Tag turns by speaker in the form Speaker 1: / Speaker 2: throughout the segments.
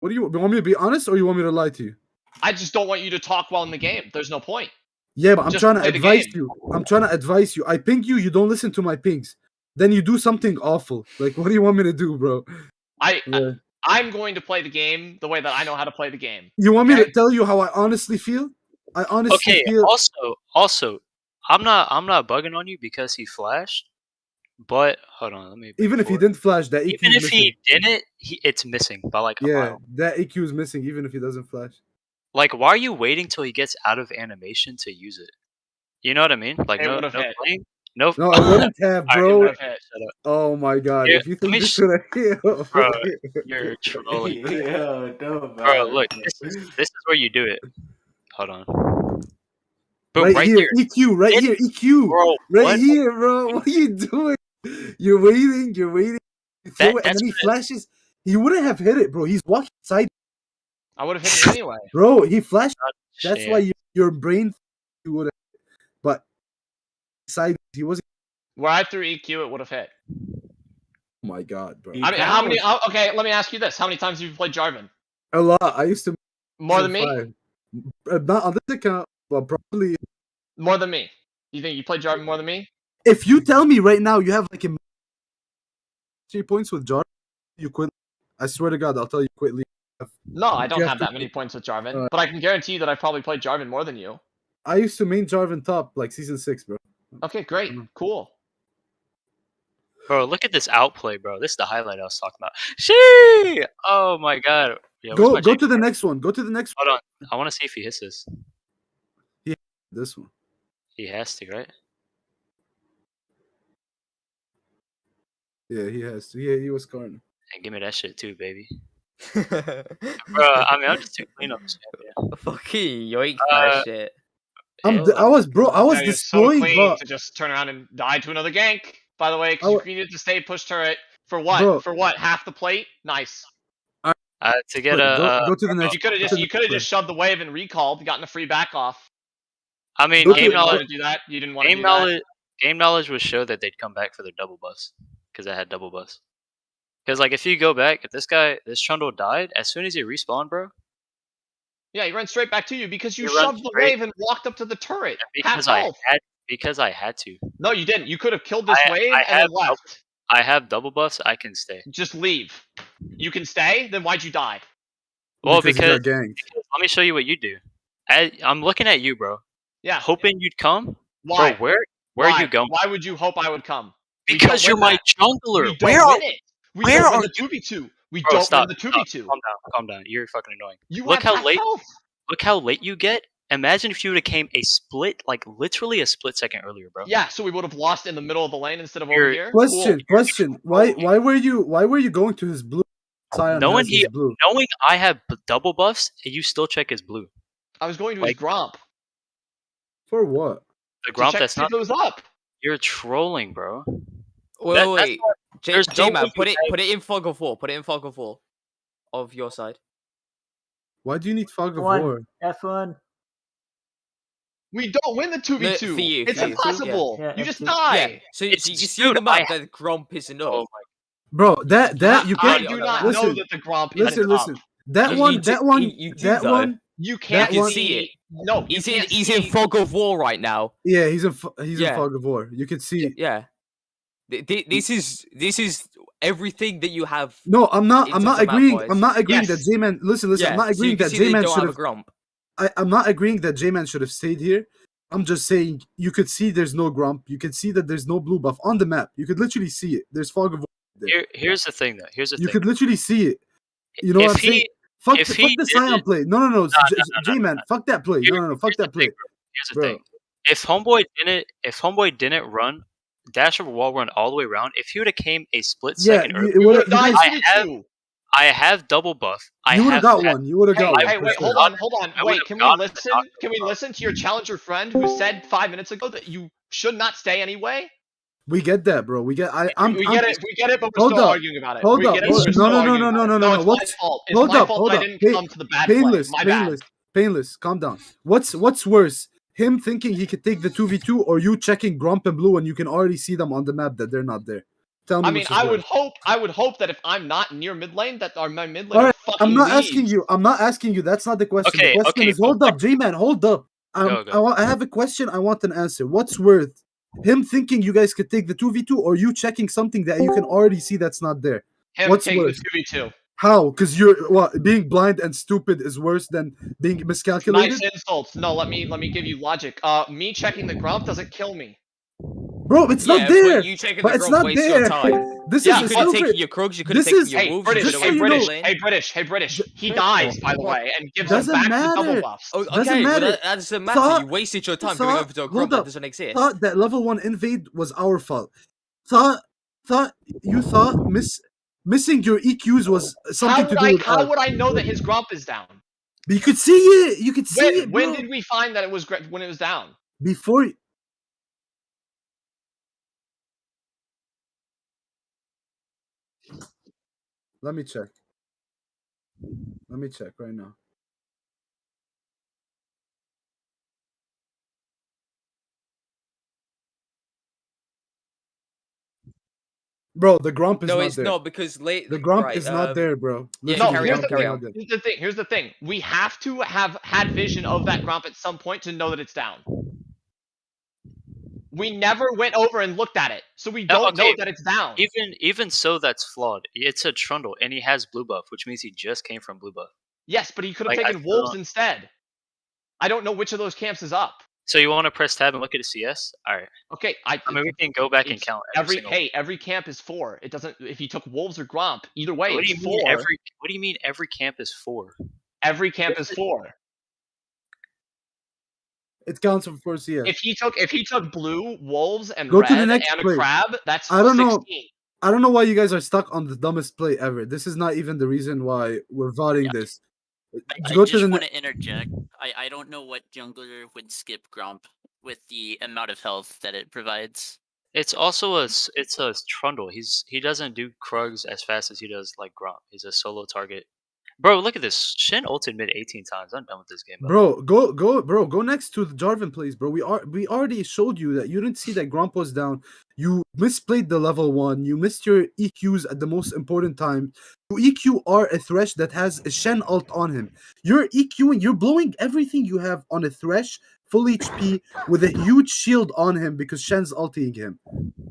Speaker 1: What do you want me to be honest, or you want me to lie to you?
Speaker 2: I just don't want you to talk while in the game. There's no point.
Speaker 1: Yeah, but I'm
Speaker 2: Just
Speaker 1: trying to
Speaker 2: play the
Speaker 1: advise
Speaker 2: game.
Speaker 1: you. I'm trying to advise you. I ping you. You don't listen to my pings. Then you do something awful. Like, what do you want me to do, bro?
Speaker 2: I'm going to play the game the way that I know how to play the game.
Speaker 1: You want me to tell you how I honestly feel? I honestly feel.
Speaker 3: Also, I'm not bugging on you because he flashed. But hold on, let me.
Speaker 1: Even if he didn't flash, that EQ
Speaker 3: even if
Speaker 1: missing.
Speaker 3: he didn't, it's missing by like a mile.
Speaker 1: That EQ is missing even if he doesn't flash.
Speaker 3: Like, why are you waiting till he gets out of animation to use it? You know what I mean? Like, no playing. No,
Speaker 1: it wouldn't have, bro.
Speaker 3: Right, shut up.
Speaker 1: Oh my god!
Speaker 3: Yeah,
Speaker 1: if you think this would have,
Speaker 3: bro, you're trolling. Bro, look, this is where you do it. Hold on.
Speaker 1: Boom, right here, EQ, right here, EQ,
Speaker 3: bro,
Speaker 1: right here, bro. What are you doing? You're waiting. You throw it, and then he flashes. He wouldn't have hit it, bro. He's walking side.
Speaker 2: I would have hit it anyway,
Speaker 1: bro. He flashed. That's why your brain would have. But side, he wasn't.
Speaker 2: Where I threw EQ, it would have hit.
Speaker 1: Oh my god, bro.
Speaker 2: I mean, how many? Okay, let me ask you this: how many times have you played Jarvan?
Speaker 1: A lot. I used to.
Speaker 2: More than me?
Speaker 1: Not on this account, but probably.
Speaker 2: More than me. You think you played Jarvan more than me?
Speaker 1: If you tell me right now you have like 3 points with Jarvan, you quit. I swear to God, I'll tell you quit league.
Speaker 2: No, I don't have that many points with Jarvan, but I can guarantee you that I've probably played Jarvan more than you.
Speaker 1: I used to main Jarvan top like season 6, bro.
Speaker 2: Okay, great, cool.
Speaker 3: Bro, look at this outplay, bro. This is the highlight I was talking about. Shee! Oh my god. Yeah,
Speaker 1: go to the next one. Go to the next
Speaker 3: one. Hold on. I want to see if he hits this.
Speaker 1: Yeah, this one.
Speaker 3: He has to, right?
Speaker 1: Yeah, he has to. Yeah, he was scoring.
Speaker 3: Hey, give me that shit too, baby. Bro, I mean, I'm just too clean on this game. Yeah.
Speaker 4: Fucking yoink that shit.
Speaker 1: I was destroying
Speaker 2: to just turn around and die to another gank. By the way, because you needed to stay push turret for what? Bro. For what? Half the plate? Nice.
Speaker 3: To get
Speaker 1: go to the next.
Speaker 2: You could have just shoved the wave and recalled, gotten a free back off.
Speaker 3: I mean, game knowledge.
Speaker 2: Do that. You didn't want to do that.
Speaker 3: Game knowledge would show that they'd come back for their double bus because I had double bus. Because like if you go back, if this Trundle died as soon as he respawned, bro.
Speaker 2: Yeah, he ran straight back to you because you shoved the wave and walked up to the turret.
Speaker 3: Because I had to.
Speaker 2: No, you didn't. You could have killed this wave and then left.
Speaker 3: I have double buffs. I can stay.
Speaker 2: Just leave. You can stay? Then why'd you die?
Speaker 3: Well, because let me show you what you do. I'm looking at you, bro.
Speaker 2: Yeah.
Speaker 3: Hoping you'd come.
Speaker 2: Why?
Speaker 3: Bro, where are you going?
Speaker 2: Why would you hope I would come?
Speaker 3: Because you're my jungler.
Speaker 2: Where are you? We don't win the 2v2. We don't win the 2v2.
Speaker 3: Calm down. You're fucking annoying.
Speaker 2: Look
Speaker 3: how late you get. Imagine if you would have came literally a split second earlier, bro.
Speaker 2: Yeah, so we would have lost in the middle of the lane instead of over here.
Speaker 1: Question. Why were you going to his blue?
Speaker 3: Knowing I have double buffs, and you still check his blue.
Speaker 2: I was going to his Gromp.
Speaker 1: For what?
Speaker 3: The Gromp that's not.
Speaker 2: If it was up.
Speaker 3: You're trolling, bro.
Speaker 4: Wait. J-Man, put it in fog of war. Put it in fog of war. Of your side.
Speaker 1: Why do you need fog of war?
Speaker 5: F1.
Speaker 2: We don't win the 2v2.
Speaker 4: For you,
Speaker 2: it's impossible.
Speaker 5: Yeah,
Speaker 2: you just die.
Speaker 4: Yeah. So you see the map that the Gromp is enough.
Speaker 3: Oh
Speaker 1: bro, that you can't.
Speaker 2: I do not know that the Gromp is
Speaker 1: Listen. That one.
Speaker 2: You can't
Speaker 4: see it.
Speaker 2: No,
Speaker 4: he's in fog of war right now.
Speaker 1: Yeah, he's in fog of war. You can see it.
Speaker 4: Yeah. This is everything that you have.
Speaker 1: No, I'm not agreeing. I'm not agreeing that J-Man. Listen.
Speaker 4: Yeah,
Speaker 1: I'm not agreeing that J-Man should have. I'm not agreeing that J-Man should have stayed here. I'm just saying you could see there's no Grump. You can see that there's no blue buff on the map. You could literally see it. There's fog of war there.
Speaker 3: Here's the thing, though.
Speaker 1: You could literally see it. You know what I'm saying? Fuck the Scion play. No. J-Man, fuck that play. No. Fuck that play.
Speaker 3: Here's the thing. If Homeboy didn't run dash over wall run all the way around, if he would have came a split second earlier, I have double buff.
Speaker 1: You would have got one. You would have got one.
Speaker 2: Hey, wait, hold on. Wait, can we listen to your challenger friend who said 5 minutes ago that you should not stay anyway?
Speaker 1: We get that, bro. We get
Speaker 2: it, but we're still arguing about it.
Speaker 1: Hold up. No.
Speaker 2: It's my fault that I didn't come to the bad play.
Speaker 1: Painless. Calm down. What's worse? Him thinking he could take the 2v2 or you checking Grump and Blue and you can already see them on the map that they're not there? Tell me.
Speaker 2: I mean, I would hope that if I'm not near mid lane, that my mid laner
Speaker 1: All right,
Speaker 2: fucking
Speaker 1: I'm not
Speaker 2: leaves.
Speaker 1: asking you. I'm not asking you. That's not the question.
Speaker 3: Okay,
Speaker 1: The question
Speaker 3: okay,
Speaker 1: is, hold up, J-Man, hold up.
Speaker 3: Go.
Speaker 1: I have a question. I want an answer. What's worth him thinking you guys could take the 2v2, or you checking something that you can already see that's not there?
Speaker 2: Him
Speaker 1: What's
Speaker 2: taking
Speaker 1: worse?
Speaker 2: the 2v2.
Speaker 1: How? Because being blind and stupid is worse than being miscalculated.
Speaker 2: Nice insults. No, let me give you logic. Me checking the grump doesn't kill me.
Speaker 1: Bro, it's not
Speaker 4: Yeah,
Speaker 1: there.
Speaker 4: but you taking
Speaker 1: But
Speaker 4: the
Speaker 1: it's
Speaker 4: grump
Speaker 1: not
Speaker 4: wastes your
Speaker 1: there.
Speaker 4: time.
Speaker 1: This
Speaker 2: Yeah,
Speaker 1: is
Speaker 4: You
Speaker 1: a
Speaker 4: could have
Speaker 1: silver.
Speaker 4: taken your Krugs, you could have
Speaker 1: This
Speaker 4: taken
Speaker 1: is
Speaker 4: your
Speaker 2: Hey,
Speaker 4: wolves, you
Speaker 2: British,
Speaker 4: could have
Speaker 2: hey,
Speaker 4: went
Speaker 1: you know-
Speaker 2: British,
Speaker 4: mid lane.
Speaker 2: hey, British, hey, British. He dies, by the way, and gives us
Speaker 1: Doesn't
Speaker 2: back the double
Speaker 1: matter.
Speaker 2: buffs.
Speaker 4: Oh,
Speaker 1: Doesn't
Speaker 4: okay, well
Speaker 1: matter.
Speaker 4: that doesn't matter. You wasted your time going over to a grump that doesn't exist.
Speaker 1: Thought that level 1 invade was our fault. Thought missing your EQs was something to do with
Speaker 2: How
Speaker 1: us.
Speaker 2: would I know that his grump is down?
Speaker 1: But you could see it. You could see it, bro.
Speaker 2: When did we find that it was when it was down?
Speaker 1: Before. Let me check. Let me check right now. Bro, the grump is
Speaker 4: No,
Speaker 1: not
Speaker 4: it's
Speaker 1: there.
Speaker 4: not because late.
Speaker 1: The grump
Speaker 4: right,
Speaker 1: is not there, bro.
Speaker 4: Yeah,
Speaker 2: No,
Speaker 4: carry
Speaker 2: here's
Speaker 4: on,
Speaker 2: the
Speaker 4: carry
Speaker 2: thing.
Speaker 4: on.
Speaker 2: Here's the thing. We have to have had vision of that grump at some point to know that it's down. We never went over and looked at it, so we don't know that it's down.
Speaker 3: Even so, that's flawed. It's a Trundle, and he has blue buff, which means he just came from blue buff.
Speaker 2: Yes, but he could have
Speaker 3: Like,
Speaker 2: taken wolves instead. I don't know which of those camps is up.
Speaker 3: So you want to press tab and look at his CS? All right.
Speaker 2: Okay,
Speaker 3: I mean, we can go back and count
Speaker 2: every camp is 4. It doesn't. If you took wolves or grump, either way,
Speaker 3: What do
Speaker 2: it's
Speaker 3: you mean
Speaker 2: 4.
Speaker 3: what do you mean every camp is 4?
Speaker 2: Every camp is 4.
Speaker 1: It counts for 4 CS.
Speaker 2: If he took blue, wolves, and
Speaker 1: Go
Speaker 2: red,
Speaker 1: to the next
Speaker 2: and a
Speaker 1: play.
Speaker 2: crab, that's
Speaker 1: I don't
Speaker 2: 16.
Speaker 1: know. I don't know why you guys are stuck on the dumbest play ever. This is not even the reason why we're voting this.
Speaker 5: I just want to interject. I don't know what jungler would skip Grump with the amount of health that it provides.
Speaker 3: It's also a Trundle. He doesn't do Krugs as fast as he does like Grump. He's a solo target. Bro, look at this. Shen ulted mid 18 times. I'm done with this game.
Speaker 1: Bro, go next to the Jarvan plays, bro. We already showed you that you didn't see that Grump was down. You misplayed the level 1. You missed your EQs at the most important time. You EQ are a Thresh that has a Shen ult on him. You're EQing, you're blowing everything you have on a Thresh, full HP, with a huge shield on him because Shen's ulting him.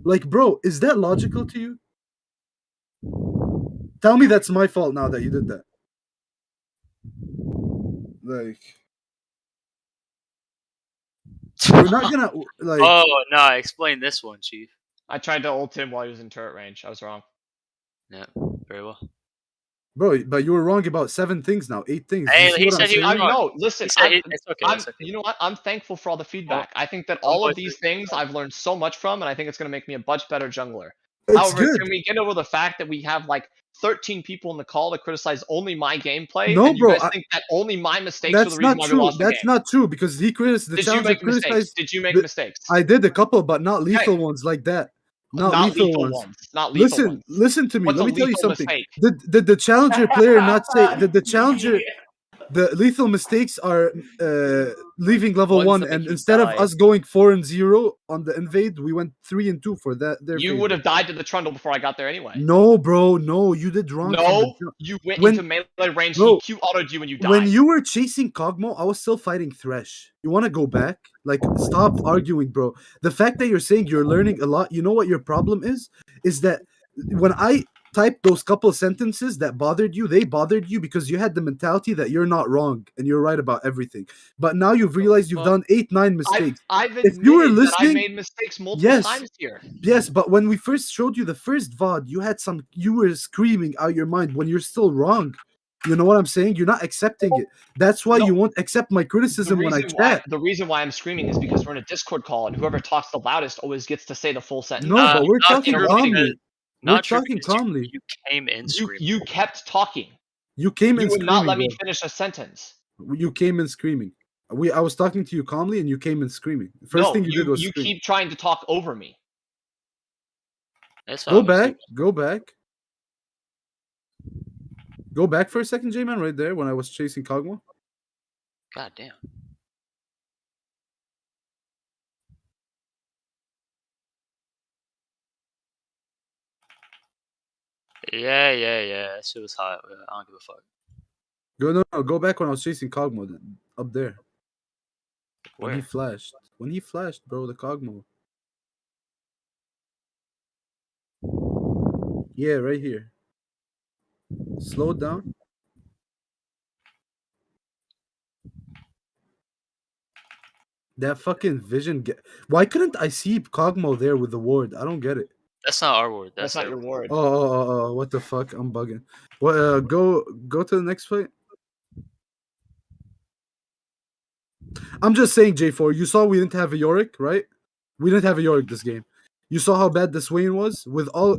Speaker 1: Like, bro, is that logical to you? Tell me that's my fault now that you did that. Like, we're not gonna like.
Speaker 3: Oh no! Explain this one, Chief.
Speaker 2: I tried to ult him while he was in turret range. I was wrong.
Speaker 3: Yeah, very well.
Speaker 1: Bro, but you were wrong about 7 things now, 8 things.
Speaker 3: Hey, he said he was wrong.
Speaker 2: No, listen,
Speaker 3: it's okay. It's okay.
Speaker 2: You know what? I'm thankful for all the feedback. I think that all of these things I've learned so much from, and I think it's going to make me a much better jungler. However, can we get over the fact that we have like 13 people in the call to criticize only my gameplay?
Speaker 1: No,
Speaker 2: and you guys think that only my mistakes are the reason why we lost the game?
Speaker 1: That's not true because he criticized the challenger.
Speaker 2: Did you make mistakes?
Speaker 1: I did a couple, but not lethal ones like that. Not lethal ones.
Speaker 2: Not lethal ones.
Speaker 1: Listen to me.
Speaker 2: What's
Speaker 1: Let me tell you
Speaker 2: lethal
Speaker 1: something.
Speaker 2: mistake?
Speaker 1: Did the challenger player not say? Did the challenger? The lethal mistakes are leaving level 1, and instead of us going 4-0 on the invade, we went 3-2 for that.
Speaker 2: You would have died to the Trundle before I got there anyway.
Speaker 1: No, bro, no, you did wrong.
Speaker 2: No, you went into melee range. He Q autoed you and you died.
Speaker 1: When you were chasing Kog'Maw, I was still fighting Thresh. You want to go back? Like, stop arguing, bro. The fact that you're saying you're learning a lot, you know what your problem is? Is that when I typed those couple sentences that bothered you, they bothered you because you had the mentality that you're not wrong and you're right about everything. But now you've realized you've done 8-9 mistakes.
Speaker 2: I've admitted that I made mistakes multiple times here.
Speaker 1: Yes, but when we first showed you the first VOD, you were screaming out your mind when you're still wrong. You know what I'm saying? You're not accepting it. That's why you won't accept my criticism when I chat.
Speaker 2: The reason why I'm screaming is because we're in a Discord call and whoever talks the loudest always gets to say the full sentence.
Speaker 1: No, but we're talking calmly. We're talking calmly.
Speaker 3: You came in screaming.
Speaker 2: You kept talking.
Speaker 1: You came in screaming.
Speaker 2: You would not let me finish a sentence.
Speaker 1: You came in screaming. I was talking to you calmly and you came in screaming. The first thing you did was scream.
Speaker 2: Keep trying to talk over me.
Speaker 3: That's
Speaker 1: Go back. Go back. Go back for a second, J-Man, right there when I was chasing Kog'Maw.
Speaker 3: God damn. Yeah. That shit was hot. I don't give a fuck.
Speaker 1: Go back when I was chasing Cogmo up there.
Speaker 3: Where?
Speaker 1: When he flashed, bro, the Cogmo. Yeah, right here. Slow down. That fucking vision. Why couldn't I see Cogmo there with the ward? I don't get it.
Speaker 3: That's not our ward.
Speaker 2: That's not your ward.
Speaker 1: Oh, what the fuck? I'm bugging. Well, go to the next play. I'm just saying, J4. You saw we didn't have a Yorick, right? We didn't have a Yorick this game. You saw how bad the Swain was.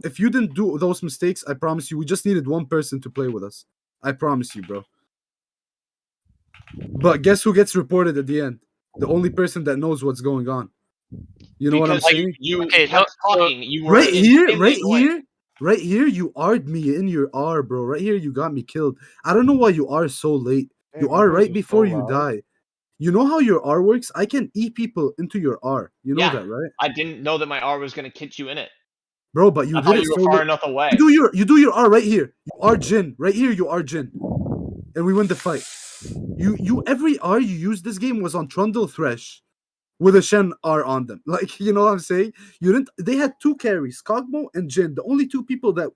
Speaker 1: If you didn't do those mistakes, I promise you, we just needed one person to play with us. I promise you, bro. But guess who gets reported at the end? The only person that knows what's going on. You know what I'm saying?
Speaker 2: You kept talking. You were
Speaker 1: right here, you R'd me in your R, bro. Right here, you got me killed. I don't know why you are so late. You are right before you die. You know how your R works? I can E people into your R. You know that, right?
Speaker 2: I didn't know that my R was going to kick you in it.
Speaker 1: Bro, but you did it
Speaker 2: so far enough away.
Speaker 1: You do your R right here. You are Jin. Right here, you are Jin. And we win the fight. You every R you used this game was on Trundle Thresh with a Shen R on them. Like, you know what I'm saying? They had two carries, Kog'Maw and Jin. The only two people that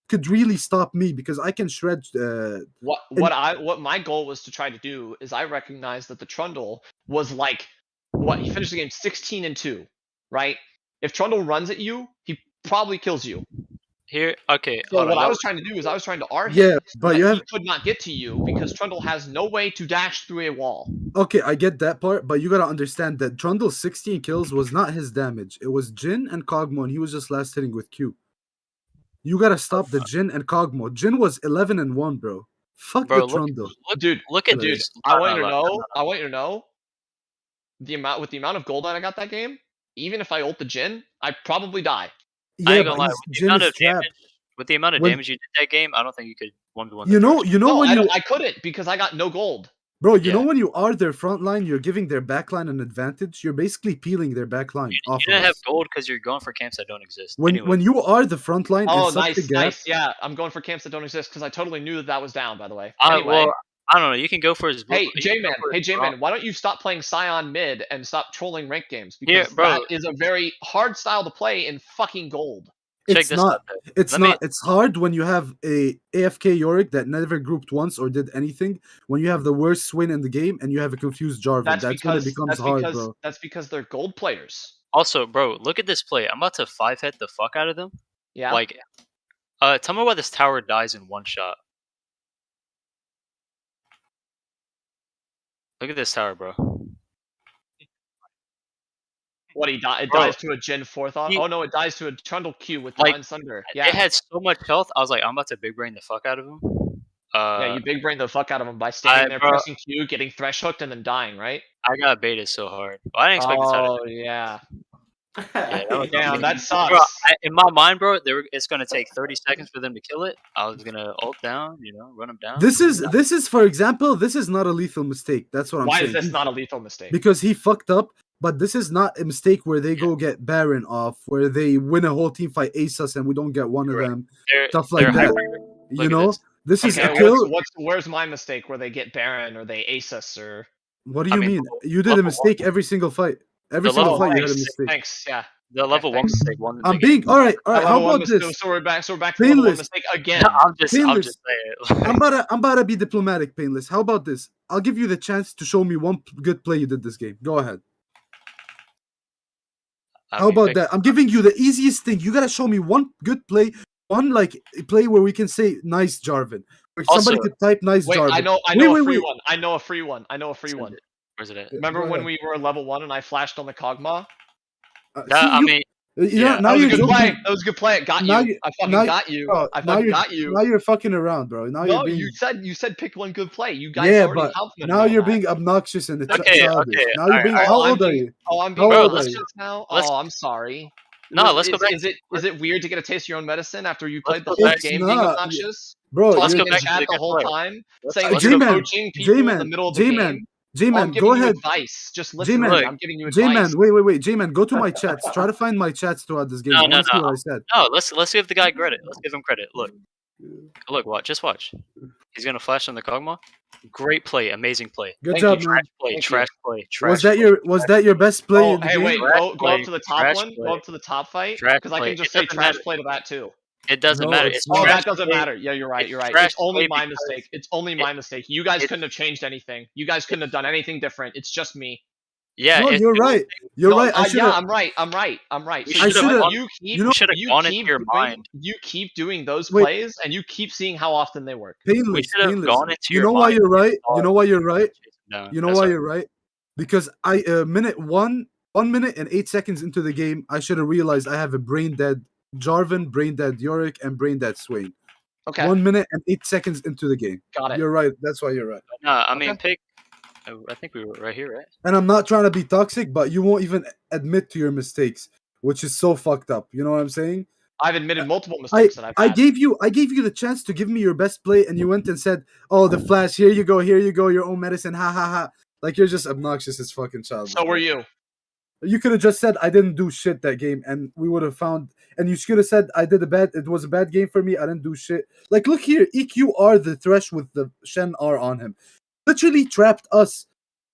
Speaker 1: could really stop me because I can shred.
Speaker 2: What my goal was to try to do is I recognized that the Trundle was like he finished the game 16-2, right? If Trundle runs at you, he probably kills you.
Speaker 3: Here, okay.
Speaker 2: So what I was trying to do is I was trying to R him,
Speaker 1: but
Speaker 2: he could not get to you because Trundle has no way to dash through a wall.
Speaker 1: Okay, I get that part, but you gotta understand that Trundle's 16 kills was not his damage. It was Jin and Kog'Maw, and he was just last hitting with Q. You gotta stop the Jin and Kog'Maw. Jin was 11-1, bro. Fuck the Trundle.
Speaker 3: Look at this.
Speaker 2: I want you to know with the amount of gold that I got that game, even if I ult the Jin, I probably die.
Speaker 1: Yeah,
Speaker 3: I ain't gonna lie. With the amount of damage you did that game, I don't think you could 1v1.
Speaker 2: I couldn't because I got no gold.
Speaker 1: Bro, you know when you are their front line, you're giving their back line an advantage. You're basically peeling their back line off.
Speaker 3: You didn't have gold because you're going for camps that don't exist.
Speaker 1: When you are the front line,
Speaker 2: nice. Yeah, I'm going for camps that don't exist because I totally knew that was down. By the way.
Speaker 3: Well, I don't know. You can go for his.
Speaker 2: Hey, J-Man. Why don't you stop playing Scion mid and stop trolling rank games? Because that is a very hard style to play in fucking gold.
Speaker 1: It's not. It's hard when you have a AFK Yorick that never grouped once or did anything. When you have the worst Swin in the game and you have a confused Jarvan, that's when it becomes hard, bro.
Speaker 2: That's because they're gold players.
Speaker 3: Also, bro, look at this play. I'm about to 5-hit the fuck out of them.
Speaker 2: Yeah.
Speaker 3: Like, tell me why this tower dies in one shot. Look at this tower, bro.
Speaker 2: What it dies to a Gen 4 thought? Oh no, it dies to a Trundle Q with Divine Sunder. Yeah.
Speaker 3: It had so much health, I was like, I'm about to big brain the fuck out of him.
Speaker 2: Yeah, you big brain the fuck out of him by standing there pressing Q, getting thresh hooked, and then dying, right?
Speaker 3: I got baited so hard. Well, I didn't expect this out of him.
Speaker 2: Yeah.
Speaker 3: Damn,
Speaker 2: that sucks.
Speaker 3: Bro, in my mind, bro, it's gonna take 30 seconds for them to kill it. I was gonna ult down, run them down.
Speaker 1: This is, for example, this is not a lethal mistake. That's what I'm saying.
Speaker 2: Why is this not a lethal mistake?
Speaker 1: Because he fucked up. But this is not a mistake where they go get Baron off, where they win a whole team fight ace us and we don't get one of them. Stuff like that. You know? This is a kill.
Speaker 2: Where's my mistake where they get Baron or they ace us or...
Speaker 1: What do you mean? You did a mistake every single fight. Every single fight you had a mistake.
Speaker 2: Thanks, yeah.
Speaker 3: The level 1 mistake.
Speaker 1: I'm being... Alright. How about this?
Speaker 2: So we're back to level 1 mistake again.
Speaker 3: I'm just saying it.
Speaker 1: I'm about to be diplomatic, Painless. How about this? I'll give you the chance to show me one good play you did this game. Go ahead. How about that? I'm giving you the easiest thing. You gotta show me one good play, one play where we can say nice Jarvan. Where somebody could type nice Jarvan.
Speaker 2: I know a free one. I know a free one.
Speaker 3: Where's it at?
Speaker 2: Remember when we were level 1 and I flashed on the Kog'Maw?
Speaker 1: Now
Speaker 2: you're joking. That was a good play. It got you. I fucking got you. I fucking got you.
Speaker 1: Now you're fucking around, bro.
Speaker 2: You said pick one good play. You guys already helped me.
Speaker 1: Now you're being obnoxious and childish. Now you're being.
Speaker 2: How
Speaker 1: old are you?
Speaker 2: Oh, I'm being obnoxious now. Oh, I'm sorry.
Speaker 3: No, let's go back.
Speaker 2: Is it weird to get a taste of your own medicine after you played the whole game being obnoxious?
Speaker 1: Bro,
Speaker 2: let's go back the whole time saying coaching people in the middle of the game.
Speaker 1: J-Man, go ahead.
Speaker 2: Advice. Just listen. I'm giving you advice.
Speaker 1: J-Man, wait. J-Man, go to my chats. Try to find my chats throughout this game.
Speaker 3: No.
Speaker 1: What I said.
Speaker 3: No, let's give the guy credit. Let's give him credit. Look, Look, watch. Just watch. He's gonna flash on the Kog'Maw. Great play, amazing play.
Speaker 1: Good job,
Speaker 3: Trash
Speaker 1: man.
Speaker 3: play, trash play, trash.
Speaker 1: Was that your best play in the
Speaker 2: hey,
Speaker 1: game?
Speaker 2: wait, go up to the top
Speaker 3: trash
Speaker 2: one.
Speaker 3: play.
Speaker 2: Go up to the top fight,
Speaker 3: Trash
Speaker 2: because I
Speaker 3: play.
Speaker 2: can just
Speaker 3: It
Speaker 2: say
Speaker 3: doesn't
Speaker 2: trash
Speaker 3: matter.
Speaker 2: play to that too.
Speaker 3: It doesn't
Speaker 1: No,
Speaker 3: matter.
Speaker 1: it's
Speaker 3: It's
Speaker 1: not.
Speaker 2: Oh,
Speaker 3: trash
Speaker 2: that doesn't
Speaker 3: play.
Speaker 2: matter. Yeah, you're right.
Speaker 3: It's
Speaker 2: You're right.
Speaker 3: trash
Speaker 2: It's only
Speaker 3: play
Speaker 2: my
Speaker 3: because
Speaker 2: mistake. It's only my mistake. You guys couldn't have changed anything. You guys couldn't have done anything different. It's just me.
Speaker 3: Yeah,
Speaker 1: No, you're right. You're
Speaker 2: No,
Speaker 1: right. I should
Speaker 2: yeah,
Speaker 1: have.
Speaker 2: I'm right. I'm right. I'm right.
Speaker 3: You
Speaker 2: So
Speaker 1: I
Speaker 3: should
Speaker 1: should
Speaker 3: have.
Speaker 1: have.
Speaker 2: you keep,
Speaker 1: You know,
Speaker 3: should have gone into your mind.
Speaker 2: You keep doing those
Speaker 1: Wait.
Speaker 2: plays, and you keep seeing how often they work.
Speaker 3: We
Speaker 1: Painless.
Speaker 3: should have
Speaker 1: Painless.
Speaker 3: gone into
Speaker 1: You
Speaker 3: your
Speaker 1: know why
Speaker 3: mind.
Speaker 1: you're right. You know why you're right.
Speaker 3: No,
Speaker 1: You know
Speaker 3: that's
Speaker 1: why
Speaker 3: all.
Speaker 1: you're right? Because I minute 1 minute and 8 seconds into the game, I should have realized I have a brain dead Jarvan, brain dead Yorick, and brain dead Swain.
Speaker 2: Okay.
Speaker 1: 1 minute and 8 seconds into the game.
Speaker 2: Got it.
Speaker 1: You're right. That's why you're right.
Speaker 3: No, I mean, pick. I think we were right here, right?
Speaker 1: And I'm not trying to be toxic, but you won't even admit to your mistakes, which is so fucked up. You know what I'm saying?
Speaker 2: I've admitted multiple mistakes that I've had.
Speaker 1: I gave you the chance to give me your best play, and you went and said, "Oh, the flash. Here you go. Your own medicine. Ha ha ha." Like you're just obnoxious as fucking child.
Speaker 2: So were you.
Speaker 1: You could have just said I didn't do shit that game, and we would have found. And you should have said it was a bad game for me. I didn't do shit. Like look here, EQR the Thresh with the Shen R on him, literally trapped us,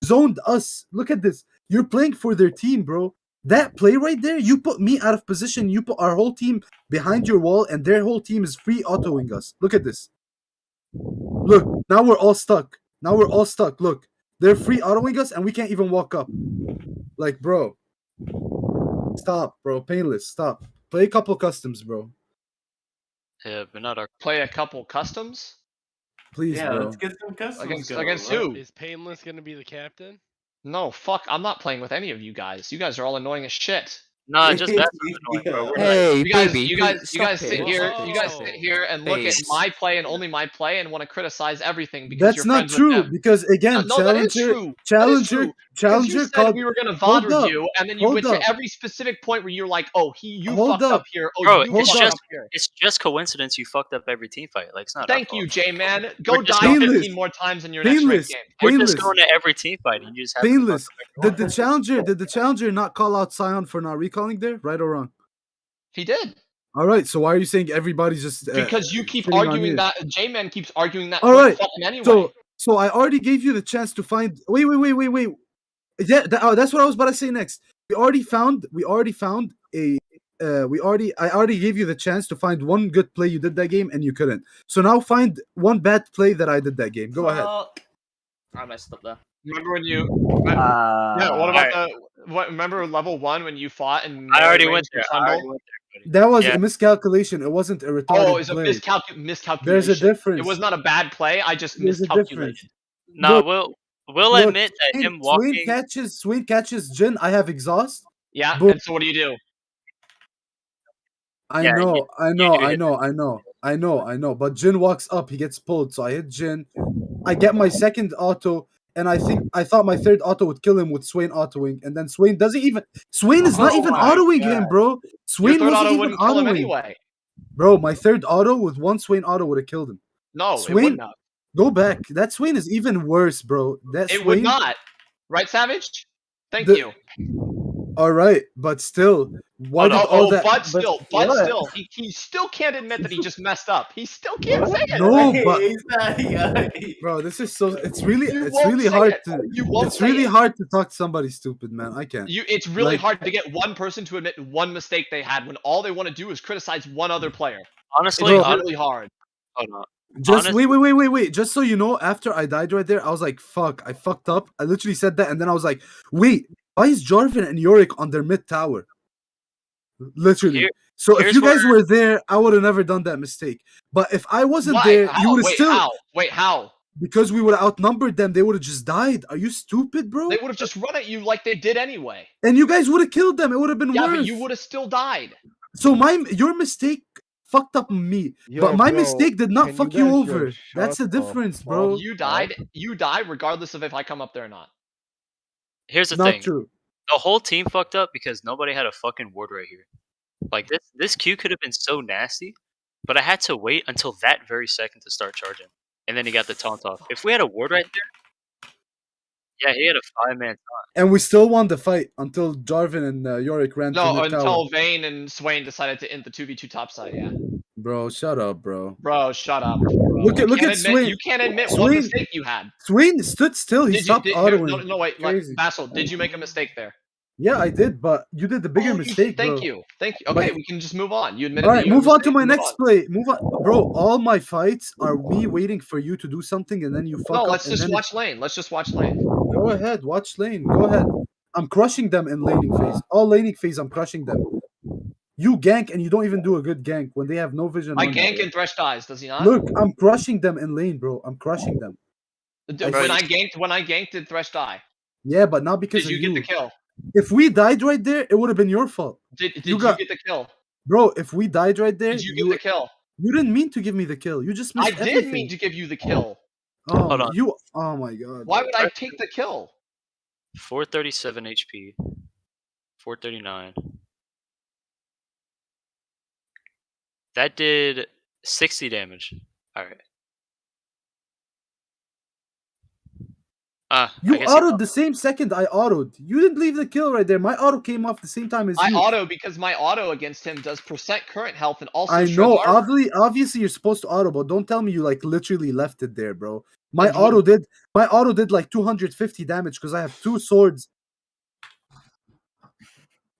Speaker 1: zoned us. Look at this. You're playing for their team, bro. That play right there, you put me out of position. You put our whole team behind your wall, and their whole team is free autoing us. Look at this. Look, now we're all stuck. Look, they're free autoing us, and we can't even walk up. Like, bro, stop, bro. Painless, stop. Play a couple customs, bro.
Speaker 3: Yeah, but not our.
Speaker 2: Play a couple customs?
Speaker 1: Please,
Speaker 6: Yeah,
Speaker 1: bro.
Speaker 6: let's get some customs
Speaker 2: Against
Speaker 6: going.
Speaker 2: who?
Speaker 7: Is Painless gonna be the captain?
Speaker 2: No, fuck. I'm not playing with any of you guys. You guys are all annoying as shit.
Speaker 3: Nah, just Bassel is annoying, bro. We're not-
Speaker 4: Hey,
Speaker 2: You guys,
Speaker 4: baby,
Speaker 2: you guys,
Speaker 4: please
Speaker 2: you
Speaker 4: stop
Speaker 2: guys sit
Speaker 4: it.
Speaker 2: here.
Speaker 7: Whoa.
Speaker 2: You guys sit here and look at
Speaker 4: Please.
Speaker 2: my play and only my play and want to criticize everything because
Speaker 1: That's
Speaker 2: you're
Speaker 1: not
Speaker 2: friends with
Speaker 1: true
Speaker 2: them.
Speaker 1: because again,
Speaker 2: No, that is true.
Speaker 1: Challenger
Speaker 2: Because you
Speaker 1: Challenger
Speaker 2: said
Speaker 1: called.
Speaker 2: we were gonna
Speaker 1: Hold
Speaker 2: VOD
Speaker 1: up.
Speaker 2: review, and then you
Speaker 1: Hold
Speaker 2: went
Speaker 1: up.
Speaker 2: to every specific point where you're like, "Oh, you
Speaker 1: Hold
Speaker 2: fucked up
Speaker 1: up.
Speaker 2: here. Oh,
Speaker 3: Bro,
Speaker 2: you
Speaker 1: hold
Speaker 3: it's
Speaker 2: fucked
Speaker 1: up.
Speaker 2: up here."
Speaker 3: it's just coincidence you fucked up every team fight. Like it's not.
Speaker 2: Thank
Speaker 3: our
Speaker 2: you,
Speaker 3: fault.
Speaker 2: J-Man. Go
Speaker 3: We're just
Speaker 2: die
Speaker 1: Painless.
Speaker 2: 15 more times in your next ranked
Speaker 1: Painless.
Speaker 2: game.
Speaker 3: We're
Speaker 1: Painless.
Speaker 3: just going to every team fight, and you just have
Speaker 1: Painless.
Speaker 3: to fuck
Speaker 1: Did the challenger not call out Sion for not recalling there? Right or wrong?
Speaker 2: He did.
Speaker 1: All right. So why are you saying everybody's just
Speaker 2: Because you keep
Speaker 1: shitting on
Speaker 2: arguing
Speaker 1: you?
Speaker 2: that. J-Man keeps arguing that
Speaker 1: All
Speaker 2: point
Speaker 1: right.
Speaker 2: fucking anyway.
Speaker 1: So I already gave you the chance to find. Wait. Yeah, that's what I was about to say next. I already found a. I already gave you the chance to find one good play you did that game and you couldn't. So now find one bad play that I did that game. Go ahead.
Speaker 4: I messed up there.
Speaker 2: Remember when you?
Speaker 6: Yeah,
Speaker 2: Yeah. What about remember level 1 when you fought and
Speaker 3: I already
Speaker 2: melee
Speaker 3: went
Speaker 2: ranged
Speaker 3: there.
Speaker 2: with
Speaker 3: I
Speaker 2: Trundle?
Speaker 3: already went there, buddy.
Speaker 1: That was
Speaker 3: Yeah.
Speaker 1: a miscalculation. It wasn't a retarded
Speaker 2: Oh, it's a
Speaker 1: play.
Speaker 2: miscalculation.
Speaker 1: There's a difference.
Speaker 2: It was not a bad play. I just
Speaker 1: There's a
Speaker 2: miscalculated.
Speaker 1: difference.
Speaker 3: Nah,
Speaker 1: Look,
Speaker 3: we'll
Speaker 1: look,
Speaker 3: admit that him walking.
Speaker 1: Swain catches Jin. I have exhaust.
Speaker 2: Yeah.
Speaker 1: Boom.
Speaker 2: And so what do you do?
Speaker 1: I
Speaker 3: Yeah,
Speaker 1: know.
Speaker 3: you hit
Speaker 1: But Jin walks up, he gets pulled. So I hit Jin. I get my second auto, and I thought my third auto would kill him with Swain autoing, and then Swain doesn't even. Swain is not
Speaker 6: Oh
Speaker 1: even
Speaker 6: my
Speaker 1: autoing
Speaker 6: God.
Speaker 1: him, bro.
Speaker 2: Your
Speaker 1: Swain
Speaker 2: third
Speaker 1: wasn't
Speaker 2: auto
Speaker 1: even
Speaker 2: wouldn't kill him
Speaker 1: autoing.
Speaker 2: anyway.
Speaker 1: Bro, my third auto with one Swain auto would have killed him.
Speaker 2: No, it
Speaker 1: Swain-
Speaker 2: would not.
Speaker 1: Go back. That Swain is even worse, bro. That
Speaker 2: It
Speaker 1: Swain.
Speaker 2: would not. Right, Savage? Thank
Speaker 1: The-
Speaker 2: you.
Speaker 1: All right, but still, why did all that?
Speaker 2: But still,
Speaker 1: what?
Speaker 2: he still can't admit that he just messed up. He still can't say it.
Speaker 1: No, but
Speaker 6: He's not- yeah.
Speaker 1: bro, this is so. It's really
Speaker 2: You won't say
Speaker 1: hard
Speaker 2: it.
Speaker 1: to.
Speaker 2: You won't
Speaker 1: It's
Speaker 2: say
Speaker 1: really
Speaker 2: it.
Speaker 1: hard to talk to somebody stupid, man. I can't.
Speaker 2: It's really
Speaker 1: Like-
Speaker 2: hard to get one person to admit one mistake they had when all they want to do is criticize one other player. It's
Speaker 3: Honestly,
Speaker 2: really hard.
Speaker 3: hold on.
Speaker 1: Just
Speaker 3: honestly-
Speaker 1: wait. Just so you know, after I died right there, I was like, "Fuck, I fucked up." I literally said that, and then I was like, "Wait, why is Jarvan and Yorick on their mid tower?" Literally.
Speaker 3: Here-
Speaker 1: So if
Speaker 3: here's
Speaker 1: you guys
Speaker 3: where-
Speaker 1: were there, I would have never done that mistake. But if I wasn't
Speaker 2: Why?
Speaker 1: there,
Speaker 2: How?
Speaker 1: you would have
Speaker 2: Wait,
Speaker 1: still.
Speaker 2: how? Wait, how?
Speaker 1: Because we would have outnumbered them, they would have just died. Are you stupid, bro?
Speaker 2: They would have just run at you like they did anyway.
Speaker 1: And you guys would have killed them. It would have been
Speaker 2: Yeah,
Speaker 1: worse.
Speaker 2: but you would have still died.
Speaker 1: So your mistake fucked up me, but my mistake did not fuck you over. That's the difference, bro.
Speaker 2: You died. You die regardless of if I come up there or not.
Speaker 3: Here's the
Speaker 1: Not
Speaker 3: thing.
Speaker 1: true.
Speaker 3: The whole team fucked up because nobody had a fucking ward right here. Like this Q could have been so nasty, but I had to wait until that very second to start charging, and then he got the taunt off. If we had a ward right there, yeah, he had a 5-man taunt.
Speaker 1: And we still won the fight until Jarvan and Yorick ran to
Speaker 2: No,
Speaker 1: the
Speaker 2: until
Speaker 1: tower.
Speaker 2: Vayne and Swain decided to int the 2v2 topside. Yeah.
Speaker 1: Bro, shut up, bro.
Speaker 2: Bro, shut up. Bro.
Speaker 1: Look at Swain.
Speaker 2: You can't admit one
Speaker 1: Swain-
Speaker 2: mistake you had.
Speaker 1: Swain stood still. He stopped autoing.
Speaker 2: No, wait. Like,
Speaker 1: Crazy.
Speaker 2: Bassel, did you make a mistake there?
Speaker 1: Yeah, I did, but you did the bigger mistake,
Speaker 2: Thank
Speaker 1: bro.
Speaker 2: you. Okay, we can just move on. You admitted.
Speaker 1: All right, move on to my next play. Move on, bro. All my fights are me waiting for you to do something, and then you fuck up.
Speaker 2: No, let's just watch lane. Let's just watch lane.
Speaker 1: Go ahead, watch lane. Go ahead. I'm crushing them in laning phase. All laning phase, I'm crushing them. You gank and you don't even do a good gank when they have no vision.
Speaker 2: I gank and Thresh dies. Does he not?
Speaker 1: Look, I'm crushing them in lane, bro. I'm crushing them.
Speaker 2: When I ganked, did Thresh die?
Speaker 1: Yeah, but not because
Speaker 2: did you get the kill?
Speaker 1: If we died right there, it would have been your fault.
Speaker 2: Did you get the kill?
Speaker 1: Bro, if we died right there,
Speaker 2: did you get the kill?
Speaker 1: You didn't mean to give me the kill. You just missed everything.
Speaker 2: I did mean to give you the kill.
Speaker 1: Oh, hold on. Oh my god.
Speaker 2: Why would I take the kill?
Speaker 3: 437 HP. 439. That did 60 damage. Alright.
Speaker 1: You autoed the same second I autoed. You didn't leave the kill right there. My auto came off the same time as you.
Speaker 2: I auto because my auto against him does percent current health and also.
Speaker 1: I know. Obviously, you're supposed to auto, but don't tell me you like literally left it there, bro. My auto did like 250 damage because I have 2 swords.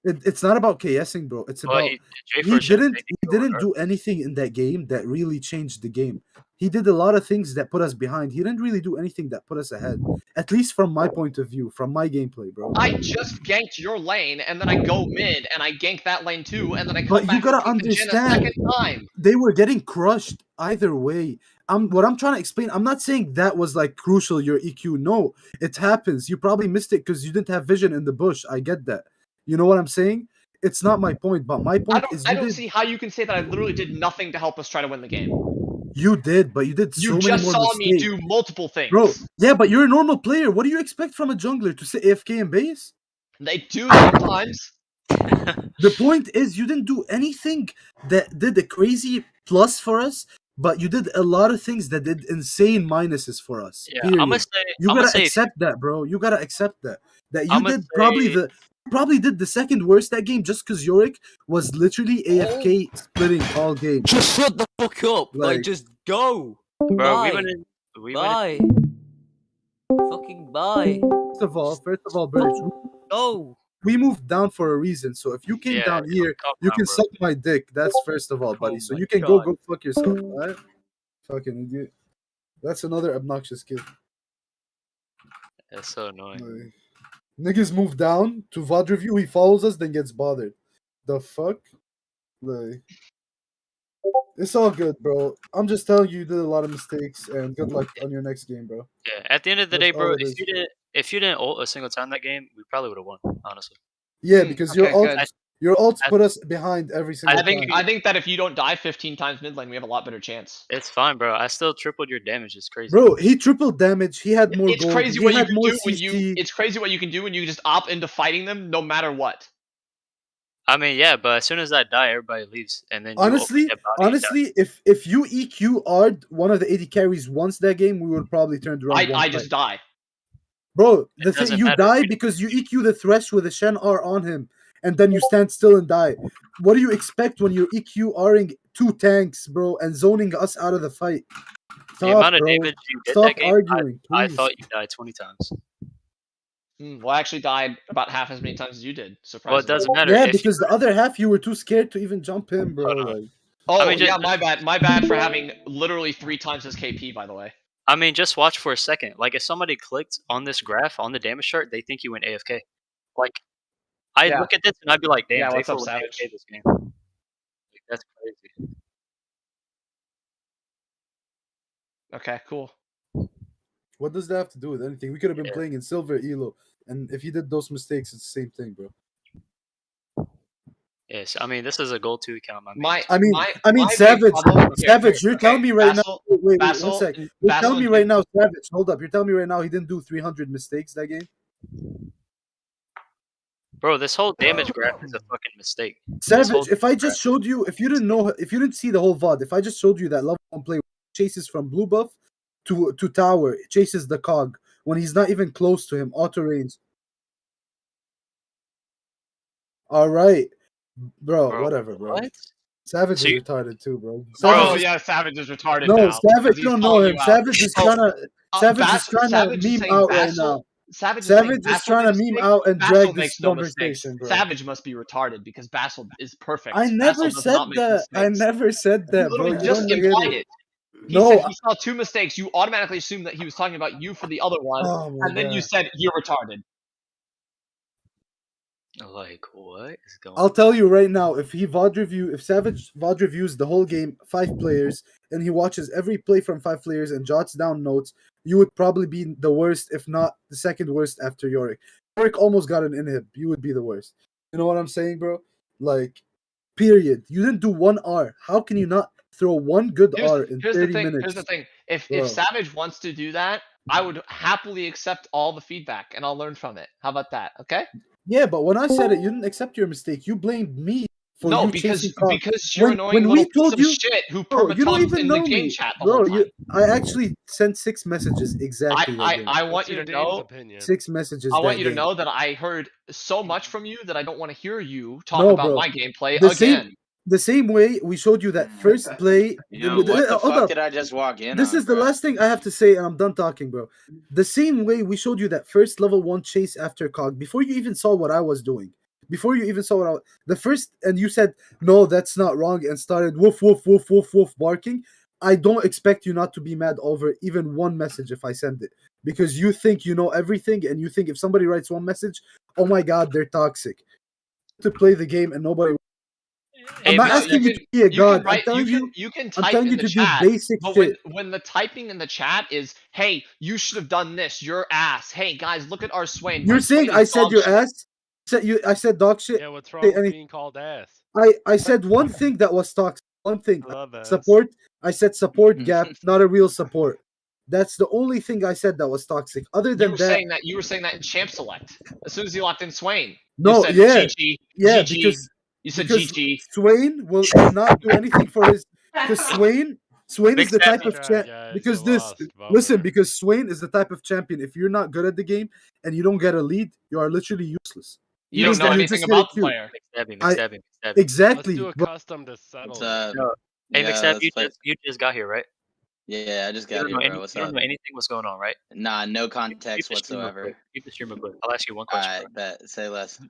Speaker 1: It's not about KSing, bro. It's about he didn't do anything in that game that really changed the game. He did a lot of things that put us behind. He didn't really do anything that put us ahead. At least from my point of view, from my gameplay, bro.
Speaker 2: I just ganked your lane, and then I go mid, and I gank that lane too, and then I come back.
Speaker 1: But you gotta understand,
Speaker 2: a second time.
Speaker 1: They were getting crushed either way. What I'm trying to explain, I'm not saying that was like crucial, your EQ. No, it happens. You probably missed it because you didn't have vision in the bush. I get that. You know what I'm saying? It's not my point, but my point is
Speaker 2: I don't see how you can say that I literally did nothing to help us try to win the game.
Speaker 1: You did, but you did so many more mistakes. You just saw me
Speaker 2: do multiple things.
Speaker 1: Bro, yeah, but you're a normal player. What do you expect from a jungler? To sit AFK in base?
Speaker 2: They do sometimes.
Speaker 1: The point is you didn't do anything that did a crazy plus for us, but you did a lot of things that did insane minuses for us.
Speaker 3: Yeah,
Speaker 1: period.
Speaker 3: I'm gonna say,
Speaker 1: you gotta accept that, bro. You gotta accept that. That you did probably did the second worst that game just because Yorick was literally AFK splitting all game.
Speaker 4: Just shut the fuck up. Like just go.
Speaker 3: Bro,
Speaker 4: bye.
Speaker 3: we
Speaker 4: bye. Fucking bye.
Speaker 1: First of all, bro.
Speaker 4: Go.
Speaker 1: We moved down for a reason. So if you came down here, you can suck my dick. That's first of all, buddy. So you can go fuck yourself, alright? Fucking idiot. That's another obnoxious kid.
Speaker 3: That's so annoying.
Speaker 1: Niggas move down to VOD review, he follows us, then gets bothered. The fuck? Like, it's all good, bro. I'm just telling you, you did a lot of mistakes, and good luck on your next game, bro.
Speaker 3: Yeah, at the end of the day, bro, if you didn't ult a single time that game, we probably would have won, honestly.
Speaker 1: Yeah, because your ults put us behind every single time.
Speaker 2: I think that if you don't die 15 times mid lane, we have a lot better chance.
Speaker 3: It's fine, bro. I still tripled your damage. It's crazy.
Speaker 1: Bro, he tripled damage. He had more gold.
Speaker 2: Crazy what you can do when it's crazy what you can do when you just opt into fighting them no matter what.
Speaker 3: I mean, yeah, but as soon as I die, everybody leaves, and then
Speaker 1: honestly, if you EQR'd one of the 80 carries once that game, we would probably turn around.
Speaker 2: I just die.
Speaker 1: Bro, the thing you die because you EQ the Thresh with a Shen R on him, and then you stand still and die. What do you expect when you're EQRing 2 tanks, bro, and zoning us out of the fight? Stop,
Speaker 3: the amount of damage you did that game,
Speaker 1: arguing.
Speaker 3: I thought you died 20 times.
Speaker 2: Well, I actually died about half as many times as you did. Surprisingly.
Speaker 3: Well, it doesn't matter.
Speaker 1: Yeah, because the other half you were too scared to even jump in, bro.
Speaker 2: Oh, I mean, yeah, my bad. My bad for having literally 3 times his KP, by the way.
Speaker 3: I mean, just watch for a second. Like, if somebody clicked on this graph, on the damage chart, they think you went AFK. Like, I look at this and I'd be like, damn,
Speaker 2: what's up, Savage?
Speaker 3: AFK this game. Like, that's crazy.
Speaker 2: Okay, cool.
Speaker 1: What does that have to do with anything? We could have been playing in silver elo, and if he did those mistakes, it's the same thing, bro.
Speaker 3: Yes, I mean this is a gold 2 account.
Speaker 1: I mean, Savage. Savage, you're telling me right now. Wait, 1 sec. You're telling me right now, Savage. Hold up. You're telling me right now he didn't do 300 mistakes that game.
Speaker 3: Bro, this whole damage graph is a fucking mistake.
Speaker 1: Savage, if I just showed you, if you didn't see the whole VOD, if I just showed you that level 1 play chases from blue buff to tower, chases the cog when he's not even close to him, auto range. All right, bro, whatever, bro.
Speaker 3: What?
Speaker 1: Savage
Speaker 3: So
Speaker 1: is
Speaker 3: you-
Speaker 1: retarded too, bro.
Speaker 2: Oh
Speaker 1: Savage is,
Speaker 2: yeah, Savage is retarded
Speaker 1: no,
Speaker 2: now.
Speaker 1: Savage.
Speaker 2: because
Speaker 1: You
Speaker 2: he's
Speaker 1: don't know
Speaker 2: calling
Speaker 1: him.
Speaker 2: you out.
Speaker 1: Savage is
Speaker 2: Oh,
Speaker 1: trying to. Savage is trying to
Speaker 2: Savage is
Speaker 1: meme
Speaker 2: saying
Speaker 1: out right
Speaker 2: Bassel.
Speaker 1: now.
Speaker 2: Savage is saying
Speaker 1: Savage is
Speaker 2: Bassel
Speaker 1: trying to
Speaker 2: made a
Speaker 1: meme
Speaker 2: mistake.
Speaker 1: out and
Speaker 2: Bassel
Speaker 1: drag this
Speaker 2: makes no mistakes.
Speaker 1: conversation, bro.
Speaker 2: Savage must be retarded because Bassel is perfect.
Speaker 1: I never
Speaker 2: Bassel does
Speaker 1: said
Speaker 2: not make
Speaker 1: that. I
Speaker 2: mistakes.
Speaker 1: never said
Speaker 2: You
Speaker 1: that, bro.
Speaker 2: literally
Speaker 1: You
Speaker 2: just
Speaker 1: don't get
Speaker 2: implied
Speaker 1: it.
Speaker 2: it. He
Speaker 1: No.
Speaker 2: said he saw 2 mistakes. You automatically assumed that he was talking about you for the other one,
Speaker 1: Oh my
Speaker 2: and then you
Speaker 1: god.
Speaker 2: said you're retarded.
Speaker 3: Like, what is going
Speaker 1: I'll tell you right now, if Savage VOD reviews the whole game, 5 players, and he watches every play from 5 players and jots down notes, you would probably be the worst, if not the second worst after Yorick. Yorick almost got an inhib. You would be the worst. You know what I'm saying, bro? Like, period. You didn't do 1 R. How can you not throw 1 good R in
Speaker 2: Here's
Speaker 1: 30
Speaker 2: the thing.
Speaker 1: minutes?
Speaker 2: Here's the thing. If
Speaker 1: Bro.
Speaker 2: Savage wants to do that, I would happily accept all the feedback and I'll learn from it. How about that? Okay?
Speaker 1: Yeah, but when I said it, you didn't accept your mistake. You blamed me for
Speaker 2: No,
Speaker 1: you
Speaker 2: because
Speaker 1: chasing Cobb.
Speaker 2: you're an annoying little piece of shit who
Speaker 1: Bro, you don't
Speaker 2: permatalks
Speaker 1: even
Speaker 2: in the
Speaker 1: know
Speaker 2: game
Speaker 1: me,
Speaker 2: chat the
Speaker 1: bro.
Speaker 2: whole time.
Speaker 1: I actually sent 6 messages exactly that day.
Speaker 2: I want
Speaker 7: What's
Speaker 2: you
Speaker 7: your
Speaker 2: to
Speaker 7: Dame's
Speaker 2: know.
Speaker 7: opinion?
Speaker 1: 6 messages.
Speaker 2: I want
Speaker 1: that
Speaker 2: you to
Speaker 1: game.
Speaker 2: know that I heard so much from you that I don't want to hear you talk
Speaker 1: No,
Speaker 2: about
Speaker 1: bro.
Speaker 2: my gameplay
Speaker 1: The
Speaker 2: again.
Speaker 1: same way we showed you that first play.
Speaker 8: Yo, what the
Speaker 1: Hold
Speaker 8: fuck
Speaker 1: up.
Speaker 8: did I just walk in
Speaker 1: This
Speaker 8: on,
Speaker 1: is the
Speaker 8: bro?
Speaker 1: last thing I have to say, and I'm done talking, bro. The same way we showed you that first level 1 chase after Cog, before you even saw what I was doing. Before you even saw what the first, and you said, no, that's not wrong, and started woof, woof, woof, woof, woof, barking. I don't expect you not to be mad over even 1 message if I send it. Because you think you know everything, and you think if somebody writes 1 message, oh my god, they're toxic. To play the game and nobody. I'm not asking you to be a god. I'm telling you,
Speaker 2: you can
Speaker 1: I'm
Speaker 2: type
Speaker 1: telling
Speaker 2: in
Speaker 1: you
Speaker 2: the
Speaker 1: to do
Speaker 2: chat,
Speaker 1: basic
Speaker 2: but
Speaker 1: shit.
Speaker 2: when the typing in the chat is, hey, you should have done this, your ass. Hey guys, look at our Swain.
Speaker 1: You're
Speaker 2: My
Speaker 1: saying
Speaker 2: Swain
Speaker 1: I
Speaker 2: is
Speaker 1: said
Speaker 2: dog
Speaker 1: your
Speaker 2: shit.
Speaker 1: ass? I said dog shit.
Speaker 7: Yeah, what's
Speaker 1: Say
Speaker 7: wrong with
Speaker 1: anything.
Speaker 7: being called ass?
Speaker 1: I said one thing that was toxic. One thing.
Speaker 7: I love ass.
Speaker 1: Support. I said support gap, not a real support. That's the only thing I said that was toxic. Other
Speaker 2: You
Speaker 1: than
Speaker 2: were
Speaker 1: that,
Speaker 2: saying that you were saying that in champ select. As soon as you locked in Swain, you
Speaker 1: no,
Speaker 2: said
Speaker 1: yeah,
Speaker 2: GG,
Speaker 1: yeah,
Speaker 2: GG. You said
Speaker 1: because
Speaker 2: GG.
Speaker 1: Swain will not do anything for his. Because Swain is the type
Speaker 7: Nice
Speaker 1: of
Speaker 7: try,
Speaker 1: champ.
Speaker 7: guys.
Speaker 1: Because
Speaker 7: You
Speaker 1: this,
Speaker 7: lost.
Speaker 1: listen,
Speaker 7: Bummer.
Speaker 1: because Swain is the type of champion. If you're not good at the game and you don't get a lead, you are literally useless.
Speaker 2: You don't know anything about the player.
Speaker 3: McStabby.
Speaker 1: Exactly.
Speaker 7: Let's do a
Speaker 1: bro.
Speaker 7: custom to settle.
Speaker 3: No. Hey,
Speaker 8: Yeah,
Speaker 3: McStab,
Speaker 8: let's
Speaker 3: you just got here, right?
Speaker 8: Yeah, I just
Speaker 3: You
Speaker 8: got
Speaker 3: don't know
Speaker 8: here, bro. What's
Speaker 3: you don't
Speaker 8: up?
Speaker 3: know anything what's going on, right?
Speaker 8: Nah, no
Speaker 3: Keep
Speaker 8: context
Speaker 3: the stream real
Speaker 8: whatsoever.
Speaker 3: quick. Keep the stream real quick. I'll ask you one question.
Speaker 8: Alright, bet. Say less.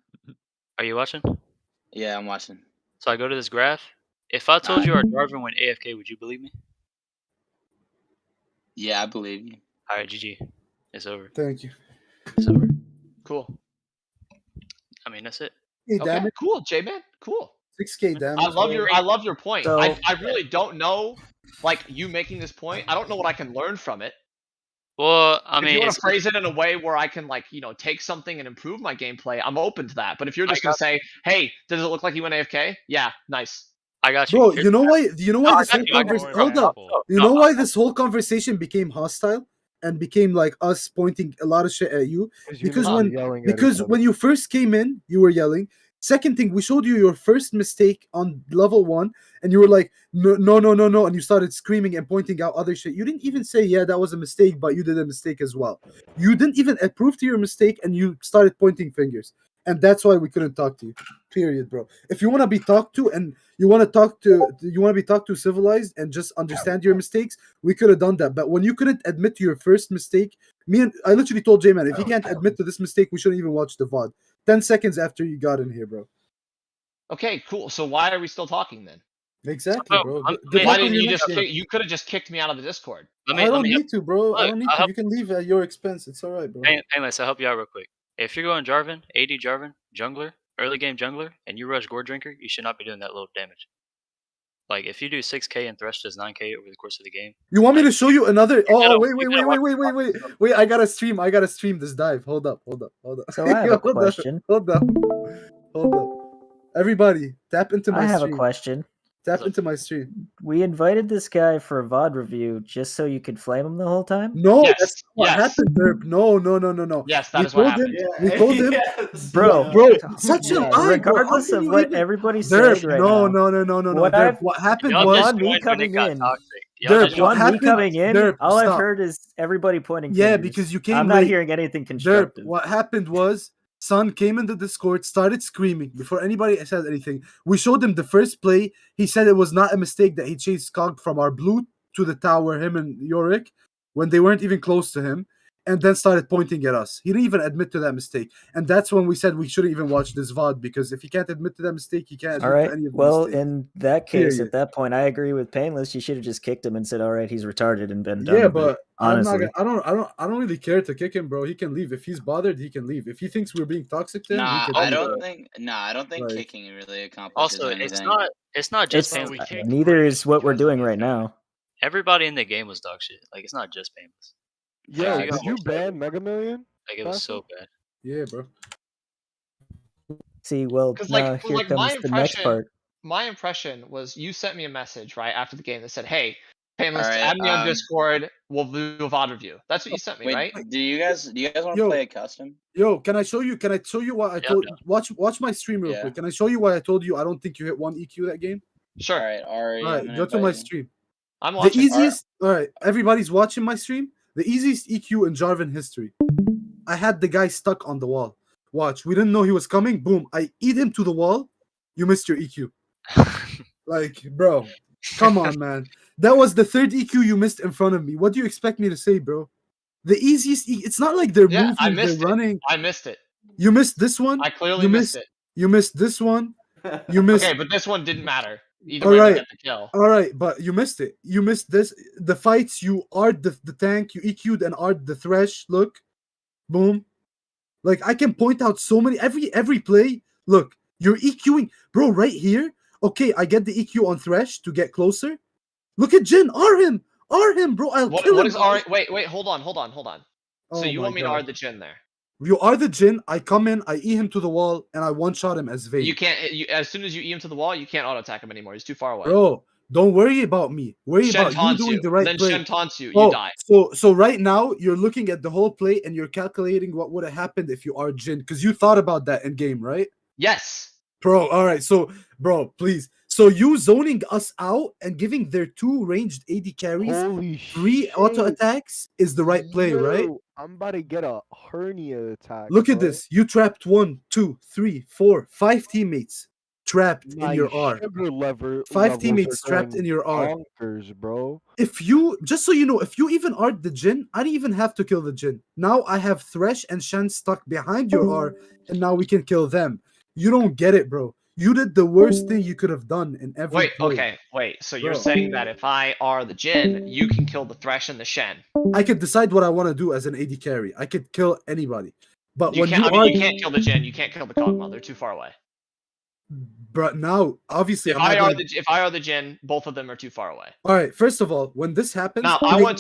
Speaker 3: Are you watching?
Speaker 8: Yeah, I'm watching.
Speaker 3: So I go to this graph. If I told you our Jarvan went AFK, would you believe me?
Speaker 8: Yeah, I believe you.
Speaker 3: All right, GG. It's over.
Speaker 1: Thank you.
Speaker 3: It's over.
Speaker 2: Cool.
Speaker 3: I mean, that's it.
Speaker 1: Hey,
Speaker 2: Okay,
Speaker 1: damage.
Speaker 2: cool, J-Man. Cool.
Speaker 1: 6K damage.
Speaker 2: I love your point.
Speaker 4: So-
Speaker 2: I really don't know, like, you making this point. I don't know what I can learn from it.
Speaker 3: Well, I
Speaker 2: If
Speaker 3: mean,
Speaker 2: you want
Speaker 3: it's,
Speaker 2: to phrase it in a way where I can, like, take something and improve my gameplay, I'm open to that. But if you're just gonna say, "Hey, does it look like he went AFK?" Yeah, nice.
Speaker 3: I got you.
Speaker 1: Bro,
Speaker 3: Here's
Speaker 1: you know
Speaker 3: the
Speaker 1: why? You know why
Speaker 3: No, I
Speaker 1: this
Speaker 3: got
Speaker 1: whole
Speaker 3: you, I got
Speaker 1: conversation?
Speaker 7: you.
Speaker 1: Hold up.
Speaker 7: No,
Speaker 1: You know why this whole conversation became hostile and became like us pointing a lot of shit at you? Because when you first came in, you were yelling. Second thing, we showed you your first mistake on level 1, and you were like, no, no, no, no, no, and you started screaming and pointing out other shit. You didn't even say, yeah, that was a mistake, but you did a mistake as well. You didn't even approve to your mistake, and you started pointing fingers. And that's why we couldn't talk to you. Period, bro. If you want to be talked to and you want to be talked to civilized and just understand your mistakes, we could have done that. But when you couldn't admit to your first mistake, I literally told J-Man, if he can't admit to this mistake, we shouldn't even watch the VOD. 10 seconds after you got in here, bro.
Speaker 2: Okay, cool. So why are we still talking then?
Speaker 1: Exactly, bro.
Speaker 3: I'm-
Speaker 1: Good
Speaker 2: Why
Speaker 1: luck on
Speaker 2: didn't
Speaker 1: your
Speaker 2: you
Speaker 1: next
Speaker 2: just?
Speaker 1: game.
Speaker 2: You could have just kicked me out of the Discord.
Speaker 1: I don't need to, bro. I
Speaker 3: Look,
Speaker 1: don't need
Speaker 3: I'll
Speaker 1: to.
Speaker 3: help-
Speaker 1: You can leave at your expense. It's all right, bro.
Speaker 3: Painless, I'll help you out real quick. If you're going Jarvan, AD Jarvan, jungler, early game jungler, and you rush Gore Drinker, you should not be doing that little damage. Like, if you do 6k and Thresh does 9k over the course of the game.
Speaker 1: You want me to show you another? Oh,
Speaker 3: gotta- you gotta
Speaker 1: wait. I gotta stream this dive. Hold up.
Speaker 9: So I have a
Speaker 1: Hold up,
Speaker 9: question.
Speaker 1: Hold up. Everybody, tap into my
Speaker 9: I have
Speaker 1: stream.
Speaker 9: a question.
Speaker 1: Tap into my stream.
Speaker 9: We invited this guy for a VOD review just so you could flame him the whole time?
Speaker 1: No,
Speaker 2: Yes,
Speaker 1: that's not what
Speaker 2: yes.
Speaker 1: happened, Derp. No.
Speaker 2: Yes, that is what happened.
Speaker 1: We told him,
Speaker 9: Bro,
Speaker 1: such a
Speaker 9: yeah,
Speaker 1: lie, bro.
Speaker 9: regardless
Speaker 1: How
Speaker 9: of
Speaker 1: can
Speaker 9: what
Speaker 1: you
Speaker 9: everybody's
Speaker 1: Derp,
Speaker 9: saying right
Speaker 1: no,
Speaker 9: now.
Speaker 1: no.
Speaker 9: What
Speaker 1: Derp,
Speaker 9: I've-
Speaker 1: what happened
Speaker 3: Y'all
Speaker 1: was
Speaker 3: just
Speaker 9: Upon me
Speaker 3: joined when it
Speaker 9: coming
Speaker 3: got
Speaker 9: in.
Speaker 3: toxic. Y'all
Speaker 1: Derp,
Speaker 3: just
Speaker 1: what
Speaker 3: joined-
Speaker 9: Upon me
Speaker 1: happened-
Speaker 9: coming in,
Speaker 1: Derp,
Speaker 9: all I've
Speaker 1: stop.
Speaker 9: heard is everybody pointing
Speaker 1: Yeah,
Speaker 9: fingers.
Speaker 1: because you came
Speaker 9: I'm not
Speaker 1: late.
Speaker 9: hearing anything
Speaker 1: Derp,
Speaker 9: constructive.
Speaker 1: what happened was Son came in the Discord, started screaming before anybody said anything. We showed him the first play. He said it was not a mistake that he chased Cog from our blue to the tower, him and Yorick, when they weren't even close to him, and then started pointing at us. He didn't even admit to that mistake. And that's when we said we shouldn't even watch this VOD, because if he can't admit to that mistake, he can't
Speaker 9: All
Speaker 1: admit
Speaker 9: right.
Speaker 1: to any of the
Speaker 9: Well,
Speaker 1: mistakes.
Speaker 9: in that case,
Speaker 1: Period.
Speaker 9: at that point, I agree with Painless. You should have just kicked him and said, "All right, he's retarded," and been done.
Speaker 1: Yeah,
Speaker 9: with it,
Speaker 1: but
Speaker 9: honestly,
Speaker 1: I don't really care to kick him, bro. He can leave. If he's bothered, he can leave. If he thinks we're being toxic to him, he
Speaker 8: Nah,
Speaker 1: can
Speaker 8: I
Speaker 1: leave.
Speaker 8: don't think
Speaker 1: Like-
Speaker 8: kicking really accomplishes
Speaker 3: Also,
Speaker 8: anything.
Speaker 3: it's not just
Speaker 7: Bro,
Speaker 3: Painless.
Speaker 7: we kicked
Speaker 9: neither
Speaker 7: Brutus
Speaker 9: is what we're
Speaker 7: because of
Speaker 9: doing
Speaker 7: his
Speaker 9: right
Speaker 7: name.
Speaker 9: now.
Speaker 3: Everybody in the game was dog shit. Like, it's not just Painless.
Speaker 10: Yo,
Speaker 3: you
Speaker 10: did
Speaker 3: got
Speaker 10: you
Speaker 3: more
Speaker 10: ban Mega Million?
Speaker 3: Like, it was so bad.
Speaker 1: Yeah, bro.
Speaker 9: See, well,
Speaker 2: Because
Speaker 9: now
Speaker 2: like,
Speaker 9: here
Speaker 2: like
Speaker 9: comes
Speaker 2: my
Speaker 9: the next
Speaker 2: impression,
Speaker 9: part.
Speaker 2: my impression was you sent me a message right after the game that said, "Hey, Painless,
Speaker 8: Alright,
Speaker 2: add me on Discord. We'll do a VOD review." That's what you sent me,
Speaker 8: Wait,
Speaker 2: right?
Speaker 8: do you guys want to
Speaker 1: Yo.
Speaker 8: play a custom?
Speaker 1: Yo, can I show you? Can I show you what I
Speaker 3: Yeah,
Speaker 1: told?
Speaker 3: yeah.
Speaker 1: Watch my stream real
Speaker 8: Yeah.
Speaker 1: quick. Can I show you why I told you I don't think you hit one EQ that game?
Speaker 2: Sure,
Speaker 8: Alright, Ari,
Speaker 1: All
Speaker 8: I'm
Speaker 1: right,
Speaker 8: gonna
Speaker 1: go to my
Speaker 8: invite you.
Speaker 1: stream.
Speaker 2: I'm
Speaker 1: The
Speaker 2: watching.
Speaker 1: easiest. All right, everybody's watching my stream. The easiest EQ in Jarvan history. I had the guy stuck on the wall. Watch, we didn't know he was coming. Boom, I eat him to the wall. You missed your EQ. Like, bro, come on, man. That was the third EQ you missed in front of me. What do you expect me to say, bro? The easiest. It's not like they're
Speaker 2: Yeah, I
Speaker 1: moving, they're
Speaker 2: missed it.
Speaker 1: running.
Speaker 2: I missed it.
Speaker 1: You missed this one.
Speaker 2: I clearly
Speaker 1: You
Speaker 2: missed it.
Speaker 1: You missed this one. You missed.
Speaker 2: Okay, but this one didn't matter. Either
Speaker 1: All
Speaker 2: way, we
Speaker 1: right.
Speaker 2: got the kill.
Speaker 1: All right, but you missed it. You missed this. The fights, you art the tank, you EQ'd and art the thresh. Look, boom. Like, I can point out so many every play. Look, you're EQing, bro, right here. Okay, I get the EQ on thresh to get closer. Look at Jin, R him, bro. I'll kill him.
Speaker 2: What is R? Wait, hold on. So
Speaker 1: Oh
Speaker 2: you
Speaker 1: my
Speaker 2: want me to
Speaker 1: God.
Speaker 2: R the Jin there?
Speaker 1: You are the Jin. I come in, I E him to the wall, and I one shot him as Vayne.
Speaker 2: You can't. As soon as you E him to the wall, you can't auto attack him anymore. He's too far away.
Speaker 1: Bro, don't worry about me. Worry
Speaker 2: Shen
Speaker 1: about you
Speaker 2: taunts
Speaker 1: doing the right
Speaker 2: then
Speaker 1: play.
Speaker 2: Shen taunts you.
Speaker 1: Oh,
Speaker 2: You die.
Speaker 1: So right now you're looking at the whole play and you're calculating what would have happened if you are Jin, because you thought about that in game, right?
Speaker 2: Yes.
Speaker 1: Bro, all right. So, bro, please. So you zoning us out and giving their 2 ranged AD carries
Speaker 10: Holy
Speaker 1: 3
Speaker 10: shit.
Speaker 1: auto attacks is the right play, right?
Speaker 10: Yo, I'm about to get a hernia attack.
Speaker 1: Look at
Speaker 10: bro.
Speaker 1: this. You trapped 1, 2, 3, 4, 5 teammates trapped
Speaker 10: My
Speaker 1: in your R.
Speaker 10: sugar lever
Speaker 1: 5
Speaker 10: levels
Speaker 1: teammates
Speaker 10: are
Speaker 1: trapped
Speaker 10: going
Speaker 1: in your R.
Speaker 10: bonkers, bro.
Speaker 1: If you, just so you know, if you even art the Jin, I didn't even have to kill the Jin. Now I have Thresh and Shen stuck behind your R, and now we can kill them. You don't get it, bro. You did the worst thing you could have done in every
Speaker 2: Wait.
Speaker 1: play.
Speaker 2: Okay. Wait. So you're
Speaker 1: Bro.
Speaker 2: saying that if I R the Jin, you can kill the Thresh and the Shen.
Speaker 1: I could decide what I want to do as an AD carry. I could kill anybody. But
Speaker 2: You
Speaker 1: when
Speaker 2: can't.
Speaker 1: you
Speaker 2: I mean,
Speaker 1: are,
Speaker 2: you can't kill the Jin. You can't kill the Kog'Maw. They're too far away.
Speaker 1: bro, now obviously
Speaker 2: If
Speaker 1: I'm not
Speaker 2: I are
Speaker 1: gonna...
Speaker 2: if I are the Jin, both of them are too far away.
Speaker 1: All right. First of all, when this happens,
Speaker 2: Now I want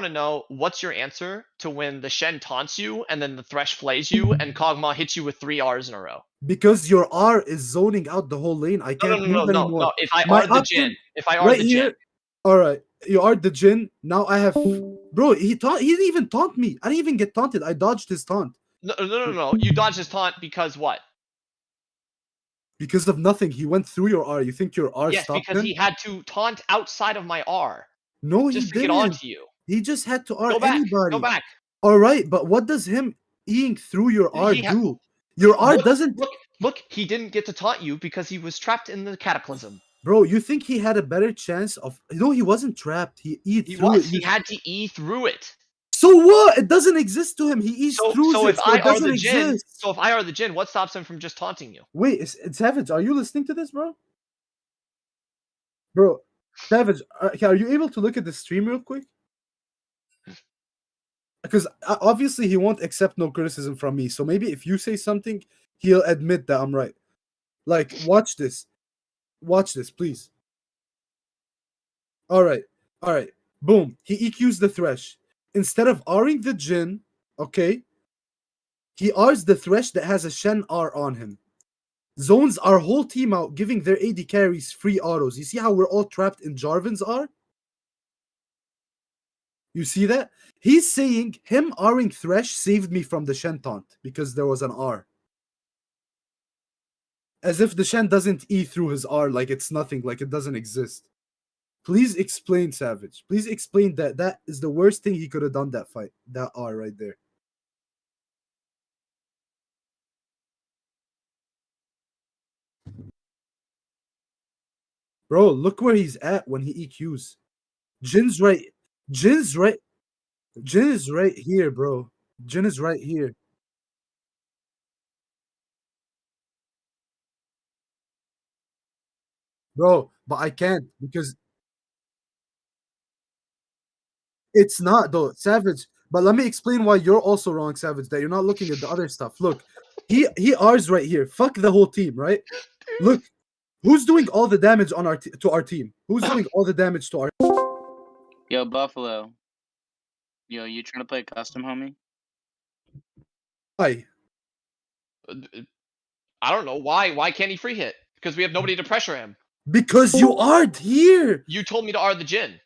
Speaker 2: to know what's your answer to when the Shen taunts you and then the Thresh flays you and Kog'Maw hits you with 3 R's in a row.
Speaker 1: because your R is zoning out the whole lane. I can't move anymore.
Speaker 2: No. If I
Speaker 1: My
Speaker 2: are the
Speaker 1: option-
Speaker 2: Jin, if I are
Speaker 1: right
Speaker 2: the
Speaker 1: here.
Speaker 2: Jin,
Speaker 1: All right, you are the Jin. Now I have, bro. He didn't even taunt me. I didn't even get taunted. I dodged his taunt
Speaker 2: no. You dodged his taunt because what?
Speaker 1: because of nothing. He went through your R. You think your R
Speaker 2: Yes,
Speaker 1: stopped
Speaker 2: because
Speaker 1: him?
Speaker 2: he had to taunt outside of my R
Speaker 1: No, he
Speaker 2: just to
Speaker 1: didn't.
Speaker 2: get onto you.
Speaker 1: He just had to R
Speaker 2: Go back.
Speaker 1: anybody.
Speaker 2: Go back.
Speaker 1: All right, but what does him eating through your R
Speaker 2: He
Speaker 1: do? Your R doesn't.
Speaker 2: Look. He didn't get to taunt you because he was trapped in the Cataclysm.
Speaker 1: Bro, you think he had a better chance of? No, he wasn't trapped. He eat
Speaker 2: He
Speaker 1: through
Speaker 2: was.
Speaker 1: it.
Speaker 2: He had to E through it.
Speaker 1: So what? It doesn't exist to him. He eats through
Speaker 2: So
Speaker 1: it.
Speaker 2: if I
Speaker 1: it
Speaker 2: are
Speaker 1: doesn't
Speaker 2: the Jin,
Speaker 1: exist.
Speaker 2: so if I are the Jin, what stops him from just taunting you?
Speaker 1: Wait, it's Savage. Are you listening to this, bro? Bro, Savage, are you able to look at the stream real quick? Because obviously he won't accept no criticism from me. So maybe if you say something, he'll admit that I'm right. Like, watch this. Watch this, please. All right. Boom. He EQs the Thresh. Instead of R'ing the Jin, okay, he R's the Thresh that has a Shen R on him. Zones our whole team out, giving their AD carries free autos. You see how we're all trapped in Jarvan's R? You see that? He's saying him R'ing Thresh saved me from the Shen taunt because there was an R. As if the Shen doesn't E through his R like it's nothing, like it doesn't exist. Please explain, Savage. Please explain that that is the worst thing he could have done that fight. That R right there. Bro, look where he's at when he EQs. Jin's right. Jin's right. Jin is right here, bro. Jin is right here. Bro, but I can't because it's not though, Savage. But let me explain why you're also wrong, Savage, that you're not looking at the other stuff. Look, he R's right here. Fuck the whole team, right? Look, who's doing all the damage on to our team? Who's doing all the damage to our
Speaker 8: Yo, Buffalo. Yo, you trying to play custom, homie?
Speaker 1: Why?
Speaker 2: I don't know why. Why can't he free hit? Because we have nobody to pressure him.
Speaker 1: Because you aren't here.
Speaker 2: You told me to R the Jin.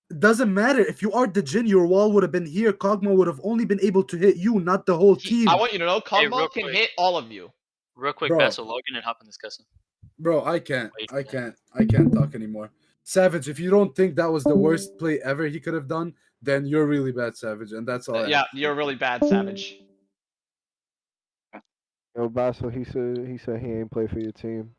Speaker 1: It doesn't matter. If you are the Jin, your wall would have been here. Kog'Maw would have only been able to hit you, not the whole team.
Speaker 2: I want you to know,
Speaker 3: Hey,
Speaker 2: Kog'Maw
Speaker 3: real
Speaker 2: can
Speaker 3: quick.
Speaker 2: hit all of you.
Speaker 3: Real quick,
Speaker 1: Bro.
Speaker 3: Bassel, log in and hop in this custom.
Speaker 1: Bro, I can't talk anymore. Savage, if you don't think that was the worst play ever he could have done, then you're really bad, Savage, and that's all. I
Speaker 2: Yeah,
Speaker 1: have.
Speaker 2: you're really bad, Savage.
Speaker 10: Yo, Bassel, he said he ain't play for your team.